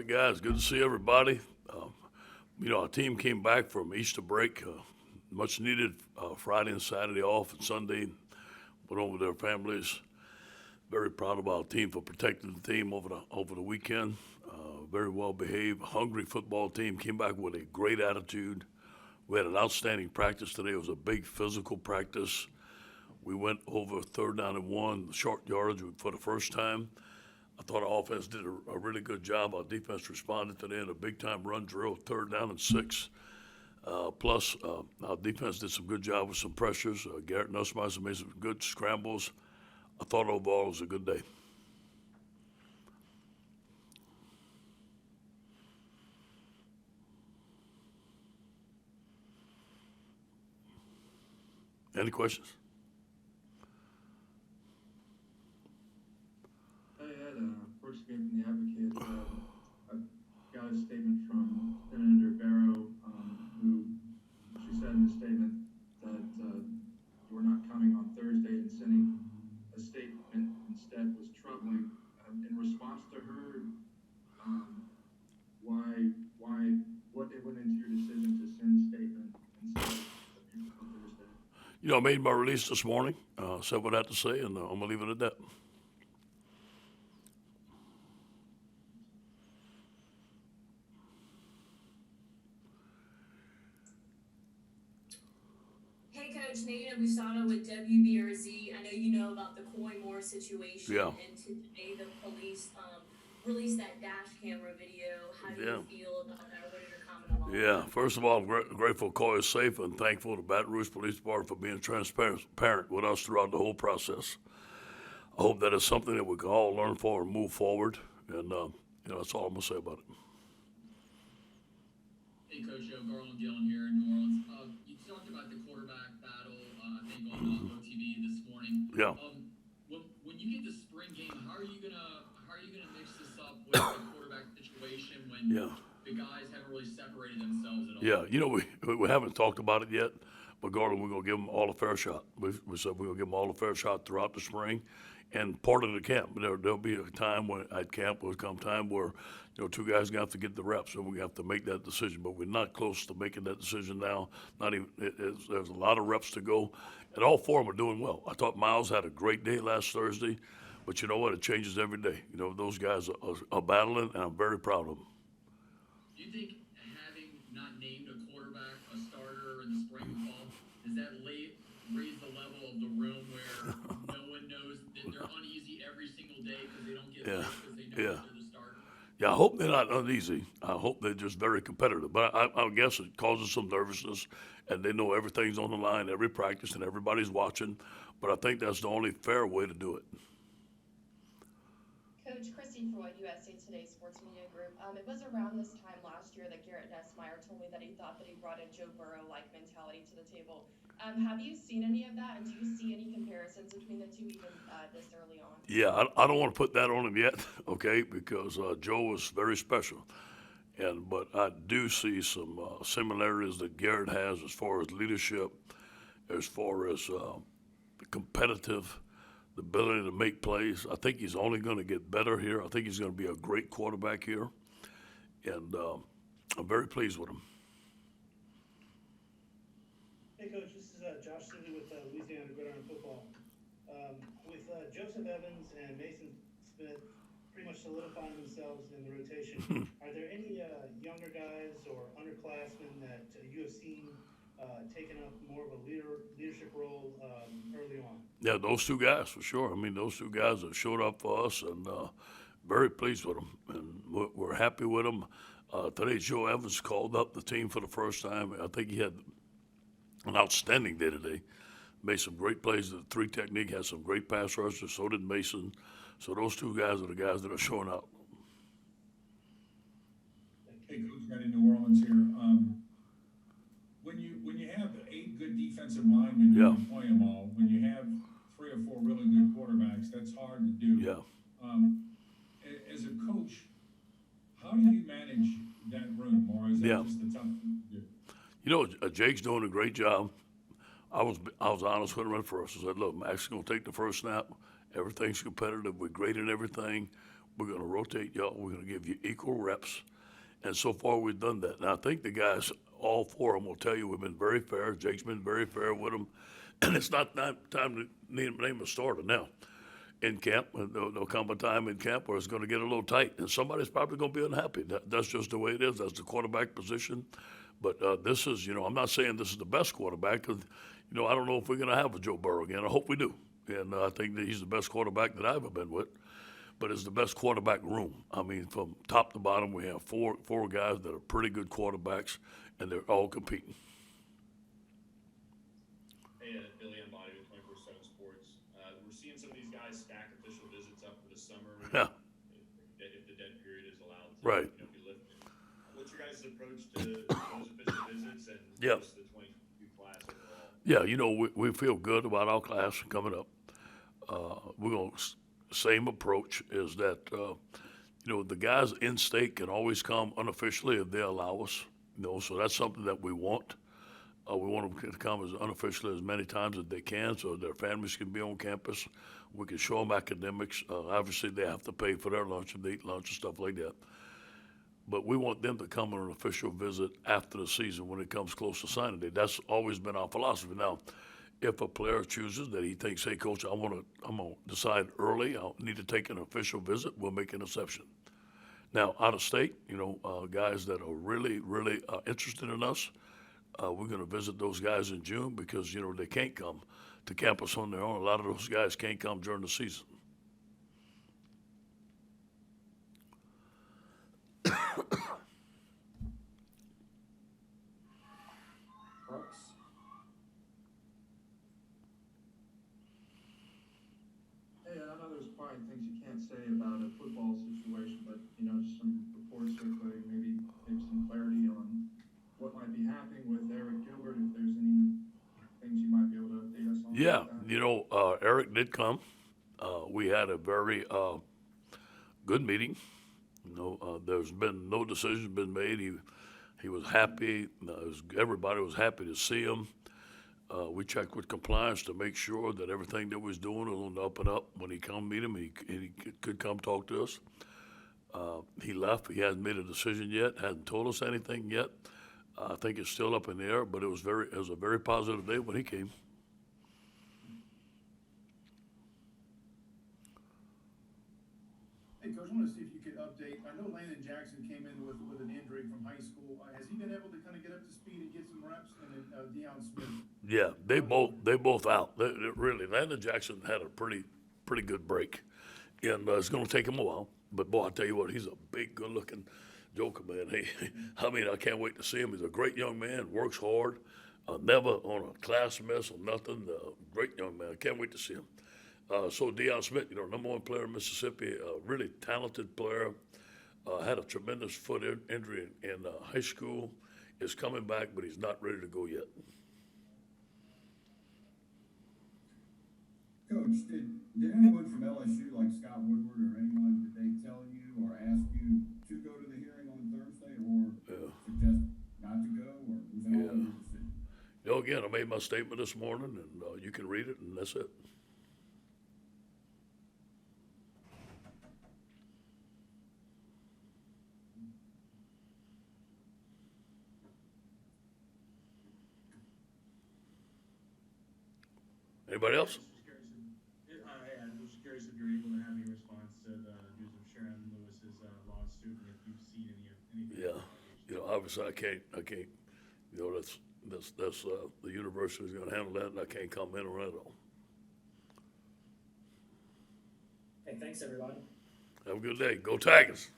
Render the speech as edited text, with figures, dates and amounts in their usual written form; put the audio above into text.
right, guys, good to see everybody. Our team came back from Easter break, much needed Friday and Saturday off, and Sunday went home with their families. Very proud of our team for protecting the team over the weekend. Very well behaved, hungry football team. Came back with a great attitude. We had an outstanding practice today. It was a big physical practice. We went over 3rd down and 1, short yards for the first time. I thought our offense did a really good job. Our defense responded today in a big-time run drill, 3rd down and 6. Plus, our defense did some good job with some pressures. Garrett Nussmeister made some good scrambles. I thought overall it was a good day. Any questions? Hey Ed, Brooks again from the Advocate. I got a statement from Senator Barrow, who she said in a statement that you were not coming on Thursday and sending a statement instead was troubling. In response to her, what went into your decision to send a statement instead of appearing on Thursday? I made my release this morning, said what I had to say, and I'm going to leave it at that. Hey, Coach, Nate Busano with WBRZ. I know you know about the Coy-Moore situation. Yeah. And today the police released that dash camera video. How do you feel about that? What are your comments along Yeah, first of all, I'm grateful Coy is safe and thankful to Baton Rouge Police Department for being transparent with us throughout the whole process. I hope that is something that we can all learn from and move forward. And, that's all I'm going to say about it. Hey, Coach Joe, Garland Gillen here in New Orleans. You talked about the quarterback battle, I think, on OTV this morning. Yeah. When you get to spring game, how are you gonna mix this up with the quarterback situation when the guys haven't really separated themselves at all? Yeah, we haven't talked about it yet, but Garland, we're going to give them all a fair shot. We said we're going to give them all a fair shot throughout the spring. And part of the camp, there'll be a time when at camp will come time where, two guys are going to have to get the reps, and we have to make that decision. But we're not close to making that decision now. Not even. There's a lot of reps to go, and all 4 of them are doing well. I thought Miles had a great day last Thursday, but you know what? It changes every day. Those guys are battling, and I'm very proud of them. Do you think having not named a quarterback a starter in the spring and fall, does that raise the level of the room where no one knows that they're uneasy every single day because they don't get because they know that they're the starter? Yeah, I hope they're not uneasy. I hope they're just very competitive. But I guess it causes some nervousness, and they know everything's on the line, every practice, and everybody's watching. But I think that's the only fair way to do it. Coach, Christy Freud, USA Today Sports Media Group. It was around this time last year that Garrett Nussmeister told me that he thought that he brought a Joe Burrow-like mentality to the table. Have you seen any of that, and do you see any comparisons between the two even this early on? Yeah, I don't want to put that on him yet, okay, because Joe was very special. But I do see some similarities that Garrett has as far as leadership, as far as competitive, the ability to make plays. I think he's only going to get better here. I think he's going to be a great quarterback here, and I'm very pleased with him. Hey, Coach, this is Josh Seeley with Louisiana Gridiron Football. With Joseph Evans and Mason Smith pretty much solidifying themselves in the rotation, are there any younger guys or underclassmen that you have seen taking up more of a leadership role early on? Yeah, those 2 guys for sure. I mean, those 2 guys have showed up for us, and very pleased with them, and we're happy with them. Today, Joe Evans called up the team for the first time. I think he had an outstanding day today. Made some great plays. The 3 technique had some great pass rushers. So did Mason. So those 2 guys are the guys that are showing out. Hey, Coach, Ed in New Orleans here. When you have 8 good defensive linemen, you can play them all. When you have 3 or 4 really good quarterbacks, that's hard to do. Yeah. As a coach, how do you manage that room, or is that just a tough thing to do? Jake's doing a great job. I was honest with him at first. I said, look, Max is going to take the first snap. Everything's competitive. We're great in everything. We're going to rotate y'all. We're going to give you equal reps. And so far, we've done that. And I think the guys, all four of them will tell you we've been very fair. Jake's been very fair with them. And it's not time to name a starter now. In camp, there'll come a time in camp where it's going to get a little tight. And somebody's probably going to be unhappy. That's just the way it is. That's the quarterback position. But this is, I'm not saying this is the best quarterback because, I don't know if we're going to have a Joe Burrow again. I hope we do. And I think that he's the best quarterback that I've ever been with. But it's the best quarterback room. I mean, from top to bottom, we have four guys that are pretty good quarterbacks, and they're all competing. Hey, Billy Embody with 24/7 Sports. We're seeing some of these guys stack official visits up for the summer. Yeah. If the dead period is allowed to Right. Be lifted. What's your guys' approach to those official visits and Yeah. just the 22 class overall? Yeah, we feel good about our class coming up. We're going to same approach is that, the guys in state can always come unofficially if they allow us, so that's something that we want. We want them to come as unofficially as many times as they can so their families can be on campus. We can show them academics. Obviously, they have to pay for their lunch if they eat lunch and stuff like that. But we want them to come on an official visit after the season when it comes close to signing day. That's always been our philosophy. Now, if a player chooses that he thinks, hey, coach, I'm gonna decide early, I need to take an official visit, we'll make an exception. Now, out of state, guys that are really, really interested in us, we're gonna visit those guys in June because, they can't come to campus on their own. A lot of those guys can't come during the season. Brooks. Hey, I know there's probably things you can't say about a football situation, but, just some reports circulating, maybe some clarity on what might be happening with Eric Gilbert, if there's any things you might be able to update us on. Yeah, about that. Eric did come. We had a very good meeting. There's been no decision been made. He was happy. Everybody was happy to see him. We checked with compliance to make sure that everything that was doing was on the up and up. When he come meet him, he could come talk to us. He left. He hasn't made a decision yet. Hasn't told us anything yet. I think it's still up in the air, but it was a very positive day when he came. Hey, Coach, I want to see if you could update. I know Landon Jackson came in with an injury from high school. Has he been able to kind of get up to speed and get some reps? And then Deion Smith. Yeah, they both out. Really, Landon Jackson had a pretty good break, and it's going to take him a while. But boy, I tell you what, he's a big, good-looking joker, man. I can't wait to see him. He's a great young man, works hard, never on a class miss or nothing. Great young man. I can't wait to see him. So Deion Smith, number one player in Mississippi, a really talented player, had a tremendous foot injury in high school, is coming back, but he's not ready to go yet. Coach, did anyone from LSU, like Scott Woodward or anyone, did they tell you or ask you to go to the hearing on Thursday or suggest not to go, or was that all your decision? Again, I made my statement this morning, and you can read it, and that's it. Anybody else? I'm just curious if you're able to have any response to the news of Sharon Lewis's lawsuit, and if you've seen anything. Yeah, obviously I can't. That's the university's going to handle that, and I can't comment on it all. Hey, thanks everybody. Have a good day. Go Tigers.